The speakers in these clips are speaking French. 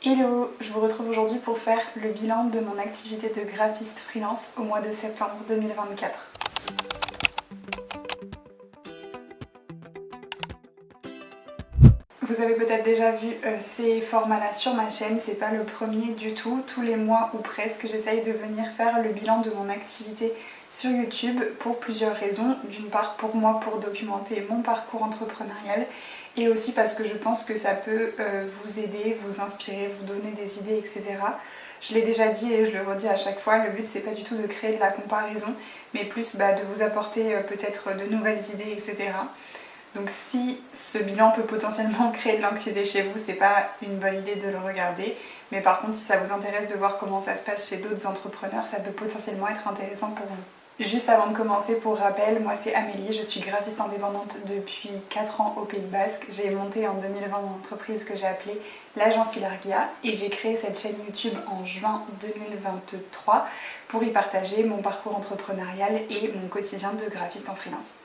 Hello, je vous retrouve aujourd'hui pour faire le bilan de mon activité de graphiste freelance au mois de septembre 2024. Vous avez peut-être déjà vu ces formats-là sur ma chaîne, c'est pas le premier du tout. Tous les mois ou presque, j'essaye de venir faire le bilan de mon activité sur YouTube pour plusieurs raisons. D'une part pour moi, pour documenter mon parcours entrepreneurial, et aussi parce que je pense que ça peut vous aider, vous inspirer, vous donner des idées, etc. Je l'ai déjà dit et je le redis à chaque fois, le but c'est pas du tout de créer de la comparaison, mais plus de vous apporter peut-être de nouvelles idées, etc. Donc si ce bilan peut potentiellement créer de l'anxiété chez vous, c'est pas une bonne idée de le regarder. Mais par contre, si ça vous intéresse de voir comment ça se passe chez d'autres entrepreneurs, ça peut potentiellement être intéressant pour vous. Juste avant de commencer, pour rappel, moi c'est Amélie, je suis graphiste indépendante depuis 4 ans au Pays Basque. J'ai monté en 2020 mon entreprise que j'ai appelée l'agence Hilargia et j'ai créé cette chaîne YouTube en juin 2023 pour y partager mon parcours entrepreneurial et mon quotidien de graphiste en freelance.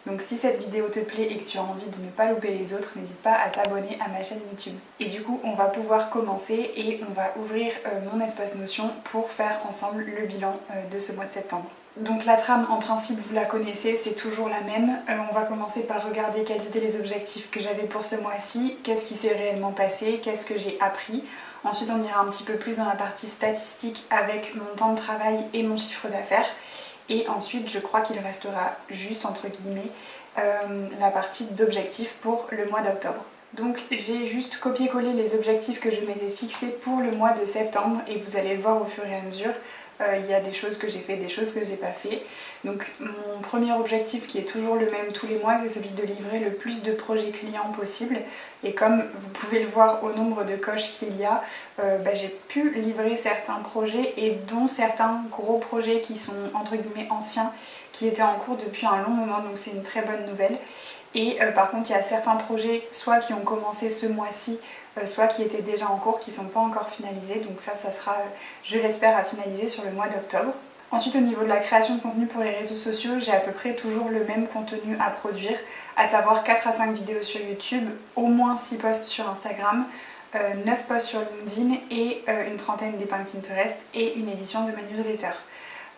Donc si cette vidéo te plaît et que tu as envie de ne pas louper les autres, n'hésite pas à t'abonner à ma chaîne YouTube. Et du coup, on va pouvoir commencer et on va ouvrir mon espace Notion pour faire ensemble le bilan de ce mois de septembre. Donc la trame, en principe, vous la connaissez, c'est toujours la même. On va commencer par regarder quels étaient les objectifs que j'avais pour ce mois-ci, qu'est-ce qui s'est réellement passé, qu'est-ce que j'ai appris. Ensuite, on ira un petit peu plus dans la partie statistique avec mon temps de travail et mon chiffre d'affaires. Et ensuite, je crois qu'il restera juste, entre guillemets, la partie d'objectifs pour le mois d'octobre. Donc j'ai juste copié-collé les objectifs que je m'étais fixés pour le mois de septembre et vous allez le voir au fur et à mesure. Il y a des choses que j'ai fait, des choses que j'ai pas fait. Donc mon premier objectif qui est toujours le même tous les mois, c'est celui de livrer le plus de projets clients possible. Et comme vous pouvez le voir au nombre de coches qu'il y a, j'ai pu livrer certains projets et dont certains gros projets qui sont entre guillemets anciens, qui étaient en cours depuis un long moment, donc c'est une très bonne nouvelle. Et par contre il y a certains projets soit qui ont commencé ce mois-ci, soit qui étaient déjà en cours, qui ne sont pas encore finalisés. Donc ça sera, je l'espère, à finaliser sur le mois d'octobre. Ensuite, au niveau de la création de contenu pour les réseaux sociaux, j'ai à peu près toujours le même contenu à produire, à savoir 4 à 5 vidéos sur YouTube, au moins 6 posts sur Instagram, 9 posts sur LinkedIn et une trentaine d'épingles Pinterest et une édition de ma newsletter.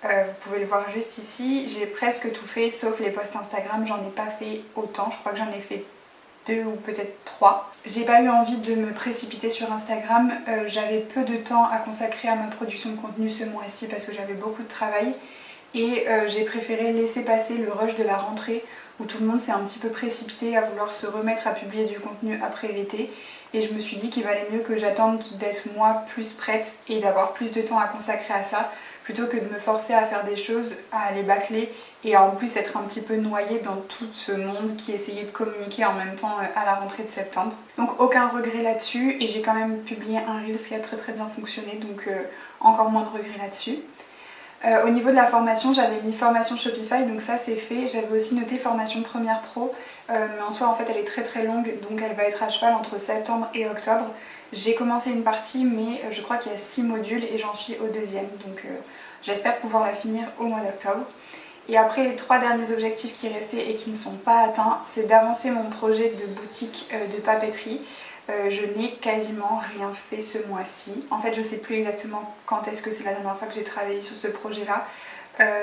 Vous pouvez le voir juste ici, j'ai presque tout fait sauf les posts Instagram, j'en ai pas fait autant, je crois que j'en ai fait 2 ou peut-être 3. J'ai pas eu envie de me précipiter sur Instagram, j'avais peu de temps à consacrer à ma production de contenu ce mois-ci parce que j'avais beaucoup de travail et j'ai préféré laisser passer le rush de la rentrée où tout le monde s'est un petit peu précipité à vouloir se remettre à publier du contenu après l'été et je me suis dit qu'il valait mieux que j'attende d'être moi plus prête et d'avoir plus de temps à consacrer à ça plutôt que de me forcer à faire des choses, à les bâcler et à en plus être un petit peu noyée dans tout ce monde qui essayait de communiquer en même temps à la rentrée de septembre. Donc aucun regret là-dessus et j'ai quand même publié un Reels qui a très bien fonctionné, donc encore moins de regrets là-dessus. Au niveau de la formation, j'avais mis formation Shopify, donc ça c'est fait. J'avais aussi noté formation Premiere Pro, mais en soi en fait elle est très longue, donc elle va être à cheval entre septembre et octobre. J'ai commencé une partie, mais je crois qu'il y a 6 modules et j'en suis au 2e, donc j'espère pouvoir la finir au mois d'octobre. Et après, les 3 derniers objectifs qui restaient et qui ne sont pas atteints, c'est d'avancer mon projet de boutique de papeterie. Je n'ai quasiment rien fait ce mois-ci. En fait, je ne sais plus exactement quand est-ce que c'est la dernière fois que j'ai travaillé sur ce projet-là.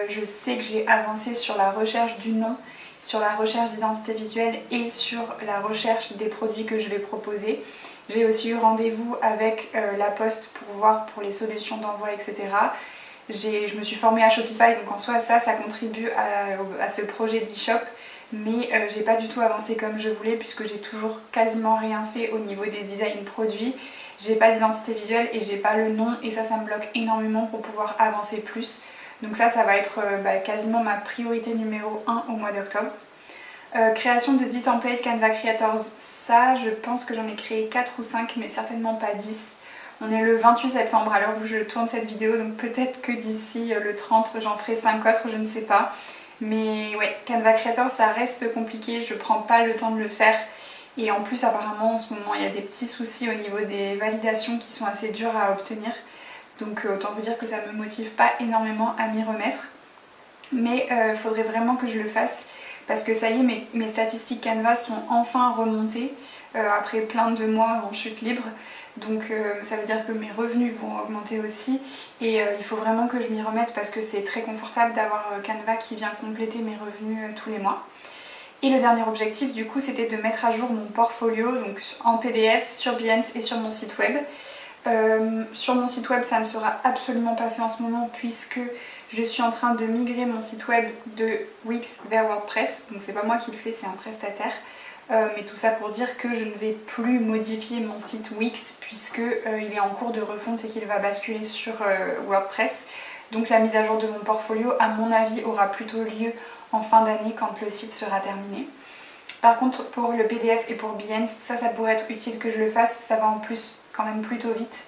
Je sais que j'ai avancé sur la recherche du nom, sur la recherche d'identité visuelle et sur la recherche des produits que je vais proposer. J'ai aussi eu rendez-vous avec la Poste pour voir pour les solutions d'envoi, etc. Je me suis formée à Shopify, donc en soi ça contribue à ce projet d'e-shop. Mais j'ai pas du tout avancé comme je voulais puisque j'ai toujours quasiment rien fait au niveau des designs produits. J'ai pas d'identité visuelle et j'ai pas le nom et ça me bloque énormément pour pouvoir avancer plus. Donc ça va être quasiment ma priorité numéro 1 au mois d'octobre. Création de 10 templates Canva Creators, ça je pense que j'en ai créé 4 ou 5 mais certainement pas 10. On est le 28 septembre à l'heure où je tourne cette vidéo, donc peut-être que d'ici le 30 j'en ferai 5 autres, je ne sais pas. Mais ouais, Canva Creator ça reste compliqué, je prends pas le temps de le faire. Et en plus apparemment en ce moment il y a des petits soucis au niveau des validations qui sont assez dures à obtenir. Donc autant vous dire que ça me motive pas énormément à m'y remettre. Mais il faudrait vraiment que je le fasse parce que ça y est, mes statistiques Canva sont enfin remontées après plein de mois en chute libre. Donc ça veut dire que mes revenus vont augmenter aussi et il faut vraiment que je m'y remette parce que c'est très confortable d'avoir Canva qui vient compléter mes revenus tous les mois. Et le dernier objectif du coup c'était de mettre à jour mon portfolio donc en PDF sur Behance et sur mon site web. Sur mon site web ça ne sera absolument pas fait en ce moment puisque je suis en train de migrer mon site web de Wix vers WordPress, donc c'est pas moi qui le fais, c'est un prestataire. Mais tout ça pour dire que je ne vais plus modifier mon site Wix puisque il est en cours de refonte et qu'il va basculer sur WordPress. Donc la mise à jour de mon portfolio à mon avis aura plutôt lieu en fin d'année quand le site sera terminé. Par contre pour le PDF et pour Behance, ça pourrait être utile que je le fasse, ça va en plus quand même plutôt vite.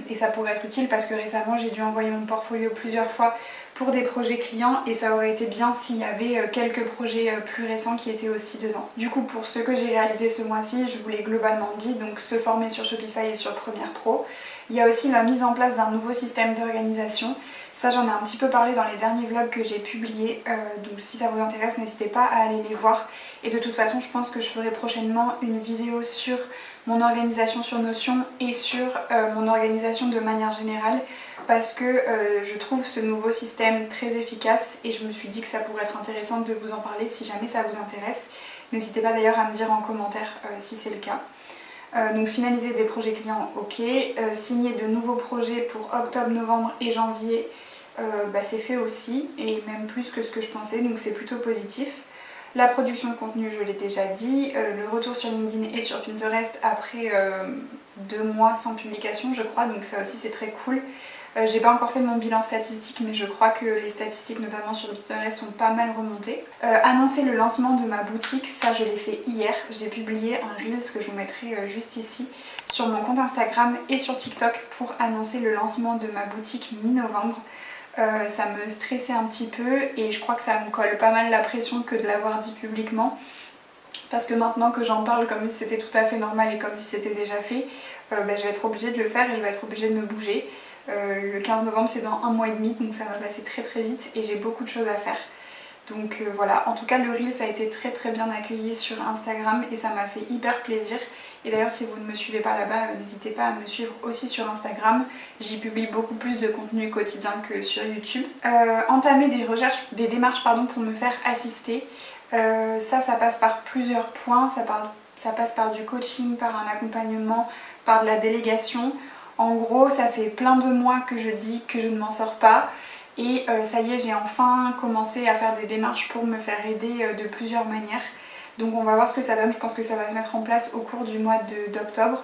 Et ça pourrait être utile parce que récemment j'ai dû envoyer mon portfolio plusieurs fois pour des projets clients et ça aurait été bien s'il y avait quelques projets plus récents qui étaient aussi dedans. Du coup pour ce que j'ai réalisé ce mois-ci, je vous l'ai globalement dit, donc se former sur Shopify et sur Premiere Pro. Il y a aussi la mise en place d'un nouveau système d'organisation. Ça j'en ai un petit peu parlé dans les derniers vlogs que j'ai publiés, donc si ça vous intéresse n'hésitez pas à aller les voir. Et de toute façon je pense que je ferai prochainement une vidéo sur mon organisation sur Notion et sur mon organisation de manière générale parce que je trouve ce nouveau système très efficace et je me suis dit que ça pourrait être intéressant de vous en parler si jamais ça vous intéresse. N'hésitez pas d'ailleurs à me dire en commentaire si c'est le cas. Donc finaliser des projets clients, ok. Signer de nouveaux projets pour octobre, novembre et janvier, c'est fait aussi et même plus que ce que je pensais, donc c'est plutôt positif. La production de contenu, je l'ai déjà dit. Le retour sur LinkedIn et sur Pinterest après 2 mois sans publication, je crois. Donc ça aussi, c'est très cool. J'ai pas encore fait mon bilan statistique, mais je crois que les statistiques, notamment sur Pinterest, sont pas mal remontées. Annoncer le lancement de ma boutique, ça je l'ai fait hier. J'ai publié un Reels que je vous mettrai juste ici sur mon compte Instagram et sur TikTok pour annoncer le lancement de ma boutique mi-novembre. Ça me stressait un petit peu et je crois que ça me colle pas mal la pression que de l'avoir dit publiquement parce que maintenant que j'en parle comme si c'était tout à fait normal et comme si c'était déjà fait, je vais être obligée de le faire et je vais être obligée de me bouger. Le 15 novembre c'est dans 1 mois et demi donc ça va passer très très vite et j'ai beaucoup de choses à faire. Donc voilà, en tout cas le Reel ça a été très très bien accueilli sur Instagram et ça m'a fait hyper plaisir. Et d'ailleurs si vous ne me suivez pas là-bas, n'hésitez pas à me suivre aussi sur Instagram. J'y publie beaucoup plus de contenu quotidien que sur YouTube. Entamer des démarches pour me faire assister. Ça passe par plusieurs points. Ça passe par du coaching, par un accompagnement, par de la délégation. En gros ça fait plein de mois que je dis que je ne m'en sors pas. Et ça y est, j'ai enfin commencé à faire des démarches pour me faire aider de plusieurs manières. Donc on va voir ce que ça donne, je pense que ça va se mettre en place au cours du mois d'octobre.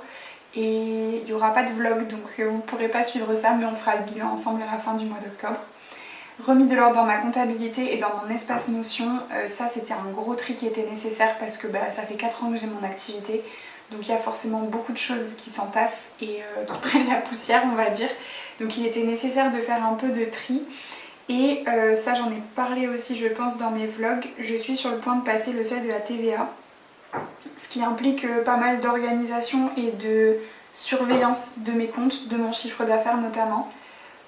Et il n'y aura pas de vlog, donc vous ne pourrez pas suivre ça, mais on fera le bilan ensemble à la fin du mois d'octobre. Remis de l'ordre dans ma comptabilité et dans mon espace Notion, ça c'était un gros tri qui était nécessaire parce que ça fait 4 ans que j'ai mon activité. Donc il y a forcément beaucoup de choses qui s'entassent et qui prennent la poussière on va dire. Donc il était nécessaire de faire un peu de tri. Et ça j'en ai parlé aussi je pense dans mes vlogs. Je suis sur le point de passer le seuil de la TVA. Ce qui implique pas mal d'organisation et de surveillance de mes comptes, de mon chiffre d'affaires notamment.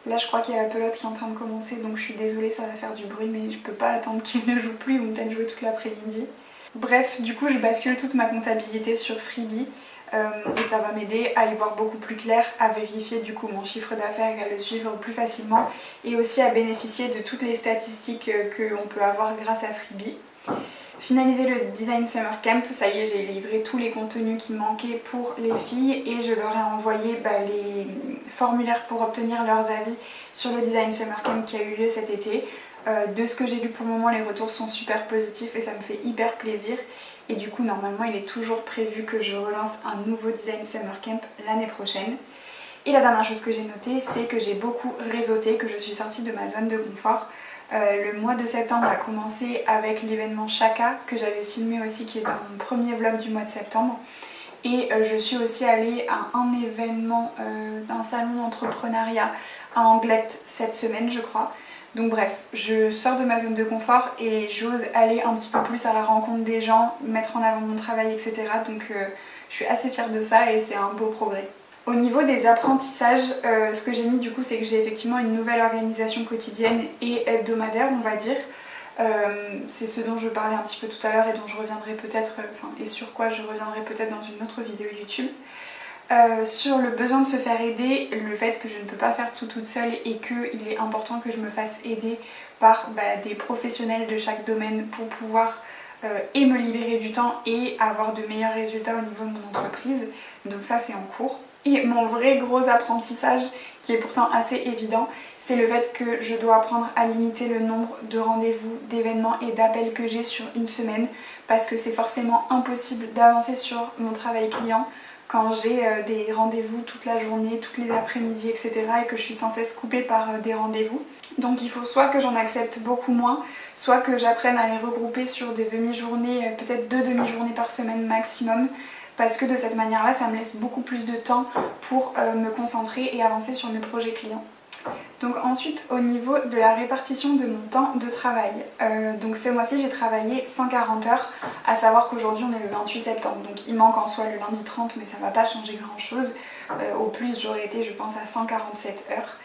Là je crois qu'il y a la pelote qui est en train de commencer donc je suis désolée ça va faire du bruit mais je peux pas attendre qu'il ne joue plus ou peut-être jouer toute l'après-midi. Bref, du coup je bascule toute ma comptabilité sur Freebie et ça va m'aider à y voir beaucoup plus clair, à vérifier du coup mon chiffre d'affaires et à le suivre plus facilement et aussi à bénéficier de toutes les statistiques qu'on peut avoir grâce à Freebie. Finaliser le Design Summer Camp, ça y est j'ai livré tous les contenus qui manquaient pour les filles et je leur ai envoyé les formulaires pour obtenir leurs avis sur le Design Summer Camp qui a eu lieu cet été. De ce que j'ai lu pour le moment les retours sont super positifs et ça me fait hyper plaisir et du coup normalement il est toujours prévu que je relance un nouveau Design Summer Camp l'année prochaine. Et la dernière chose que j'ai notée c'est que j'ai beaucoup réseauté, que je suis sortie de ma zone de confort. Le mois de septembre a commencé avec l'événement Chaka que j'avais filmé aussi qui est dans mon premier vlog du mois de septembre. Et je suis aussi allée à un événement d'un salon d'entrepreneuriat à Anglette cette semaine je crois. Donc bref, je sors de ma zone de confort et j'ose aller un petit peu plus à la rencontre des gens, mettre en avant mon travail, etc. Donc je suis assez fière de ça et c'est un beau progrès. Au niveau des apprentissages, ce que j'ai mis du coup c'est que j'ai effectivement une nouvelle organisation quotidienne et hebdomadaire on va dire. C'est ce dont je parlais un petit peu tout à l'heure et dont je reviendrai peut-être, et sur quoi je reviendrai peut-être dans une autre vidéo YouTube. Sur le besoin de se faire aider, le fait que je ne peux pas faire tout toute seule et qu'il est important que je me fasse aider par des professionnels de chaque domaine pour pouvoir et me libérer du temps et avoir de meilleurs résultats au niveau de mon entreprise. Donc ça c'est en cours. Et mon vrai gros apprentissage, qui est pourtant assez évident, c'est le fait que je dois apprendre à limiter le nombre de rendez-vous, d'événements et d'appels que j'ai sur une semaine, parce que c'est forcément impossible d'avancer sur mon travail client quand j'ai des rendez-vous toute la journée, toutes les après-midi, etc. et que je suis sans cesse coupée par des rendez-vous. Donc il faut soit que j'en accepte beaucoup moins, soit que j'apprenne à les regrouper sur des demi-journées, peut-être 2 demi-journées par semaine maximum, parce que de cette manière-là, ça me laisse beaucoup plus de temps pour me concentrer et avancer sur mes projets clients. Donc ensuite, au niveau de la répartition de mon temps de travail, donc ce mois-ci j'ai travaillé 140 heures, à savoir qu'aujourd'hui on est le 28 septembre, donc il manque en soi le lundi 30, mais ça ne va pas changer grand-chose. Au plus j'aurais été, je pense, à 147 heures.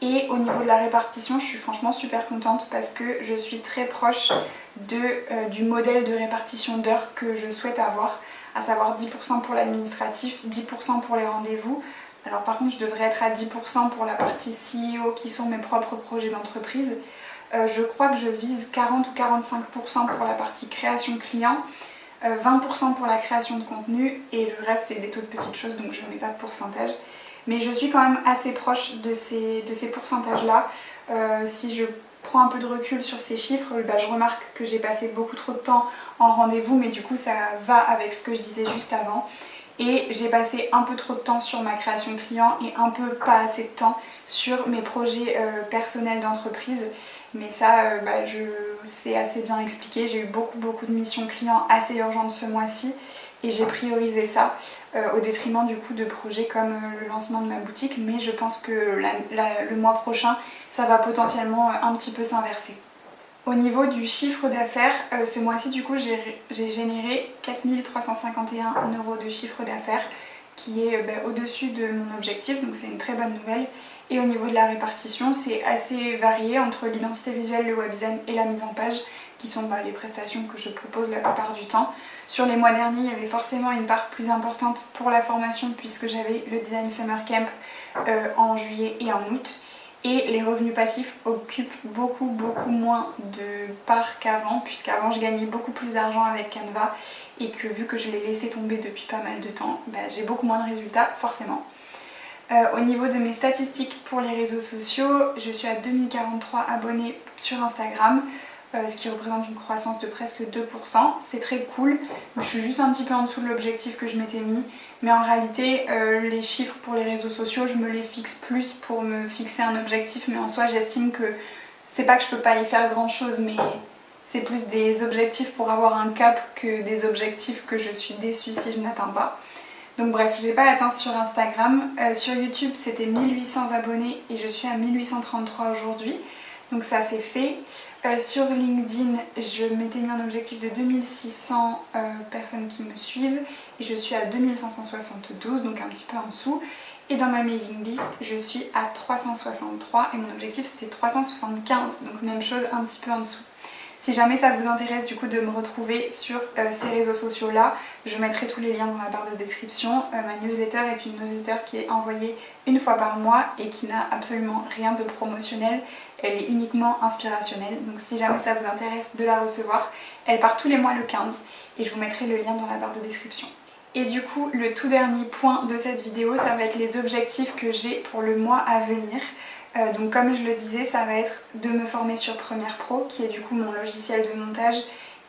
Et au niveau de la répartition, je suis franchement super contente parce que je suis très proche du modèle de répartition d'heures que je souhaite avoir, à savoir 10% pour l'administratif, 10% pour les rendez-vous. Alors par contre je devrais être à 10% pour la partie CEO qui sont mes propres projets d'entreprise. Je crois que je vise 40 ou 45% pour la partie création client, 20% pour la création de contenu et le reste c'est des toutes petites choses donc je ne mets pas de pourcentage. Mais je suis quand même assez proche de ces pourcentages là. Si je prends un peu de recul sur ces chiffres, je remarque que j'ai passé beaucoup trop de temps en rendez-vous, mais du coup ça va avec ce que je disais juste avant. Et j'ai passé un peu trop de temps sur ma création client et un peu pas assez de temps sur mes projets personnels d'entreprise. Mais ça, je sais assez bien expliquer. J'ai eu beaucoup de missions clients assez urgentes ce mois-ci et j'ai priorisé ça au détriment du coup de projets comme le lancement de ma boutique. Mais je pense que le mois prochain, ça va potentiellement un petit peu s'inverser. Au niveau du chiffre d'affaires, ce mois-ci du coup j'ai généré 4 351 € de chiffre d'affaires qui est au-dessus de mon objectif, donc c'est une très bonne nouvelle. Et au niveau de la répartition, c'est assez varié entre l'identité visuelle, le webdesign et la mise en page qui sont les prestations que je propose la plupart du temps. Sur les mois derniers, il y avait forcément une part plus importante pour la formation puisque j'avais le Design Summer Camp en juillet et en août. Et les revenus passifs occupent beaucoup moins de part qu'avant, puisqu'avant je gagnais beaucoup plus d'argent avec Canva et que vu que je l'ai laissé tomber depuis pas mal de temps, j'ai beaucoup moins de résultats forcément. Au niveau de mes statistiques pour les réseaux sociaux, je suis à 2043 abonnés sur Instagram, ce qui représente une croissance de presque 2%. C'est très cool, je suis juste un petit peu en dessous de l'objectif que je m'étais mis, mais en réalité les chiffres pour les réseaux sociaux je me les fixe plus pour me fixer un objectif, mais en soi j'estime que c'est pas que je peux pas y faire grand chose, mais c'est plus des objectifs pour avoir un cap que des objectifs que je suis déçue si je n'atteins pas. Donc bref, j'ai pas atteint sur Instagram. Sur YouTube c'était 1800 abonnés et je suis à 1833 aujourd'hui. Donc ça c'est fait. Sur LinkedIn, je m'étais mis un objectif de 2600 personnes qui me suivent et je suis à 2572, donc un petit peu en dessous. Et dans ma mailing list, je suis à 363 et mon objectif c'était 375, donc même chose, un petit peu en dessous. Si jamais ça vous intéresse du coup de me retrouver sur ces réseaux sociaux là, je mettrai tous les liens dans la barre de description. Ma newsletter est une newsletter qui est envoyée une fois par mois et qui n'a absolument rien de promotionnel, elle est uniquement inspirationnelle. Donc si jamais ça vous intéresse de la recevoir, elle part tous les mois le 15 et je vous mettrai le lien dans la barre de description. Et du coup, le tout dernier point de cette vidéo, ça va être les objectifs que j'ai pour le mois à venir. Donc comme je le disais, ça va être de me former sur Premiere Pro, qui est du coup mon logiciel de montage.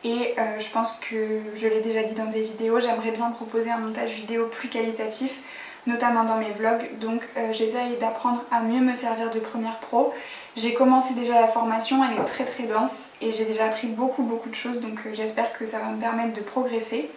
Et je pense que je l'ai déjà dit dans des vidéos, j'aimerais bien proposer un montage vidéo plus qualitatif, notamment dans mes vlogs. Donc j'essaye d'apprendre à mieux me servir de Premiere Pro. J'ai commencé déjà la formation, elle est très dense et j'ai déjà appris beaucoup de choses, donc j'espère que ça va me permettre de progresser.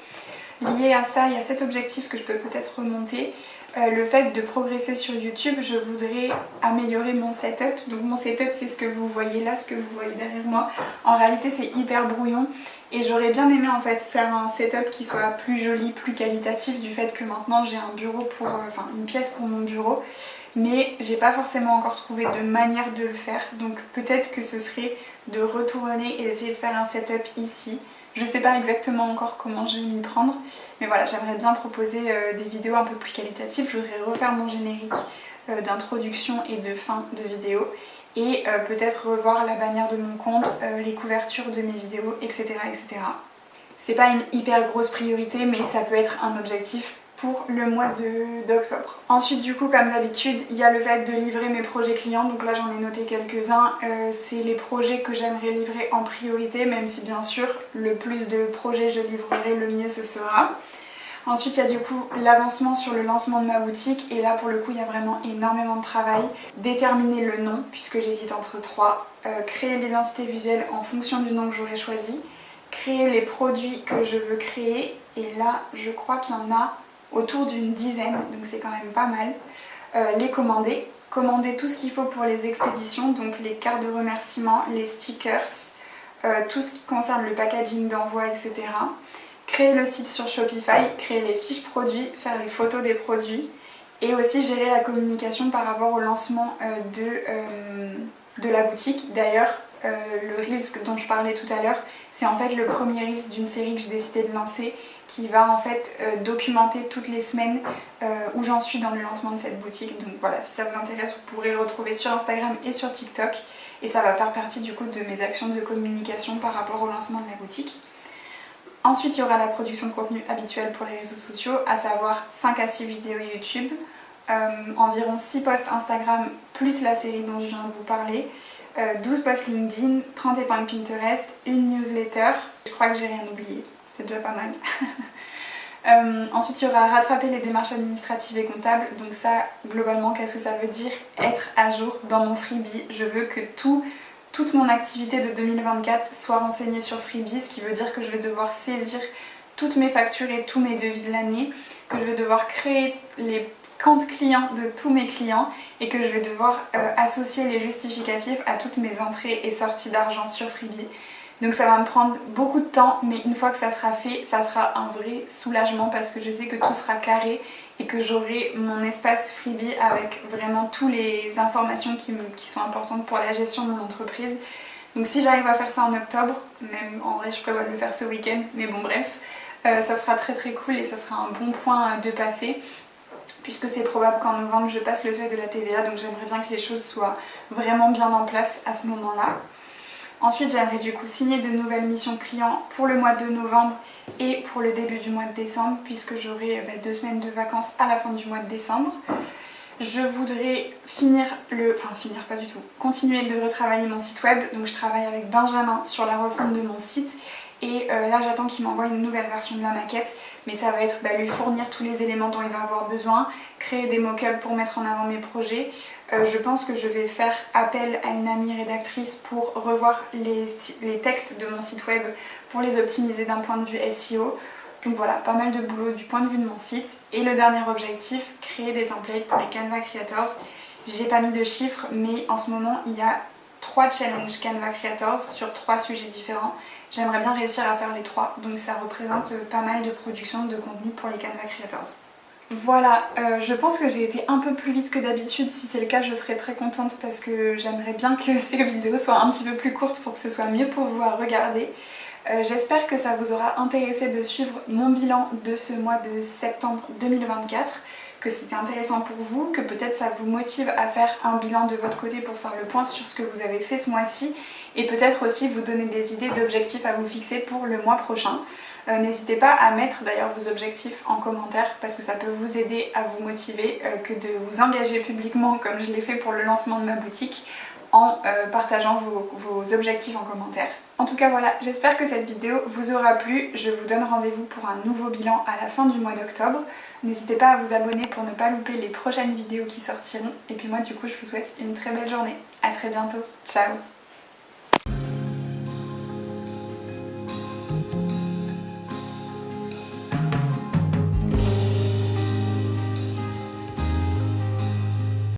Lié à ça, il y a cet objectif que je peux peut-être remonter. Le fait de progresser sur YouTube, je voudrais améliorer mon setup. Donc mon setup c'est ce que vous voyez là, ce que vous voyez derrière moi. En réalité c'est hyper brouillon et j'aurais bien aimé en fait faire un setup qui soit plus joli, plus qualitatif du fait que maintenant j'ai un bureau pour, une pièce pour mon bureau. Mais j'ai pas forcément encore trouvé de manière de le faire. Donc peut-être que ce serait de retourner et d'essayer de faire un setup ici. Je sais pas exactement encore comment je vais m'y prendre, mais voilà, j'aimerais bien proposer des vidéos un peu plus qualitatives. Je voudrais refaire mon générique d'introduction et de fin de vidéo et peut-être revoir la bannière de mon compte, les couvertures de mes vidéos, etc. etc. C'est pas une hyper grosse priorité, mais ça peut être un objectif pour le mois d'octobre. Ensuite du coup, comme d'habitude, il y a le fait de livrer mes projets clients, donc là j'en ai noté quelques-uns. C'est les projets que j'aimerais livrer en priorité, même si bien sûr le plus de projets je livrerai, le mieux ce sera. Ensuite il y a du coup l'avancement sur le lancement de ma boutique, et là pour le coup il y a vraiment énormément de travail. Déterminer le nom, puisque j'hésite entre trois, créer l'identité visuelle en fonction du nom que j'aurais choisi, créer les produits que je veux créer, et là je crois qu'il y en a autour d'une dizaine, donc c'est quand même pas mal. Les commander tout ce qu'il faut pour les expéditions, donc les cartes de remerciement, les stickers, tout ce qui concerne le packaging d'envoi, etc. Créer le site sur Shopify, créer les fiches produits, faire les photos des produits, et aussi gérer la communication par rapport au lancement de la boutique. D'ailleurs, le Reels dont je parlais tout à l'heure, c'est en fait le premier Reels d'une série que j'ai décidé de lancer, qui va en fait documenter toutes les semaines où j'en suis dans le lancement de cette boutique. Donc voilà, si ça vous intéresse, vous pourrez le retrouver sur Instagram et sur TikTok, et ça va faire partie du coup de mes actions de communication par rapport au lancement de la boutique. Ensuite il y aura la production de contenu habituelle pour les réseaux sociaux, à savoir 5 à 6 vidéos YouTube, environ 6 posts Instagram plus la série dont je viens de vous parler, 12 posts LinkedIn, 30 épingles Pinterest, une newsletter. Je crois que j'ai rien oublié, c'est déjà pas mal. Ensuite il y aura rattraper les démarches administratives et comptables. Donc ça, globalement, qu'est-ce que ça veut dire? Être à jour dans mon Freebie. Je veux que toute mon activité de 2024 soit renseignée sur Freebie, ce qui veut dire que je vais devoir saisir toutes mes factures et tous mes devis de l'année, que je vais devoir créer les comptes clients de tous mes clients, et que je vais devoir associer les justificatifs à toutes mes entrées et sorties d'argent sur Freebie. Donc ça va me prendre beaucoup de temps, mais une fois que ça sera fait, ça sera un vrai soulagement, parce que je sais que tout sera carré et que j'aurai mon espace Freebie avec vraiment toutes les informations qui sont importantes pour la gestion de mon entreprise. Donc si j'arrive à faire ça en octobre, même en vrai je prévois de le faire ce week-end, mais bon bref, ça sera très très cool et ça sera un bon point de passer, puisque c'est probable qu'en novembre je passe le seuil de la TVA, donc j'aimerais bien que les choses soient vraiment bien en place à ce moment-là. Ensuite j'aimerais du coup signer de nouvelles missions clients pour le mois de novembre et pour le début du mois de décembre, puisque j'aurai 2 semaines de vacances à la fin du mois de décembre. Je voudrais continuer de retravailler mon site web. Donc je travaille avec Benjamin sur la refonte de mon site, et là j'attends qu'il m'envoie une nouvelle version de la maquette, mais ça va être lui fournir tous les éléments dont il va avoir besoin, créer des mock-ups pour mettre en avant mes projets. Je pense que je vais faire appel à une amie rédactrice pour revoir les textes de mon site web, pour les optimiser d'un point de vue SEO. Donc voilà, pas mal de boulot du point de vue de mon site. Et le dernier objectif, créer des templates pour les Canva Creators. J'ai pas mis de chiffres, mais en ce moment il y a 3 challenges Canva Creators sur 3 sujets différents. J'aimerais bien réussir à faire les 3, donc ça représente pas mal de production de contenu pour les Canva Creators. Voilà, je pense que j'ai été un peu plus vite que d'habitude. Si c'est le cas, je serais très contente, parce que j'aimerais bien que ces vidéos soient un petit peu plus courtes pour que ce soit mieux pour vous à regarder. J'espère que ça vous aura intéressé de suivre mon bilan de ce mois de septembre 2024, que c'était intéressant pour vous, que peut-être ça vous motive à faire un bilan de votre côté pour faire le point sur ce que vous avez fait ce mois-ci, et peut-être aussi vous donner des idées d'objectifs à vous fixer pour le mois prochain. N'hésitez pas à mettre d'ailleurs vos objectifs en commentaire, parce que ça peut vous aider à vous motiver, que de vous engager publiquement comme je l'ai fait pour le lancement de ma boutique, en partageant vos objectifs en commentaire. En tout cas voilà, j'espère que cette vidéo vous aura plu. Je vous donne rendez-vous pour un nouveau bilan à la fin du mois d'octobre. N'hésitez pas à vous abonner pour ne pas louper les prochaines vidéos qui sortiront. Et puis moi du coup je vous souhaite une très belle journée. A très bientôt, ciao.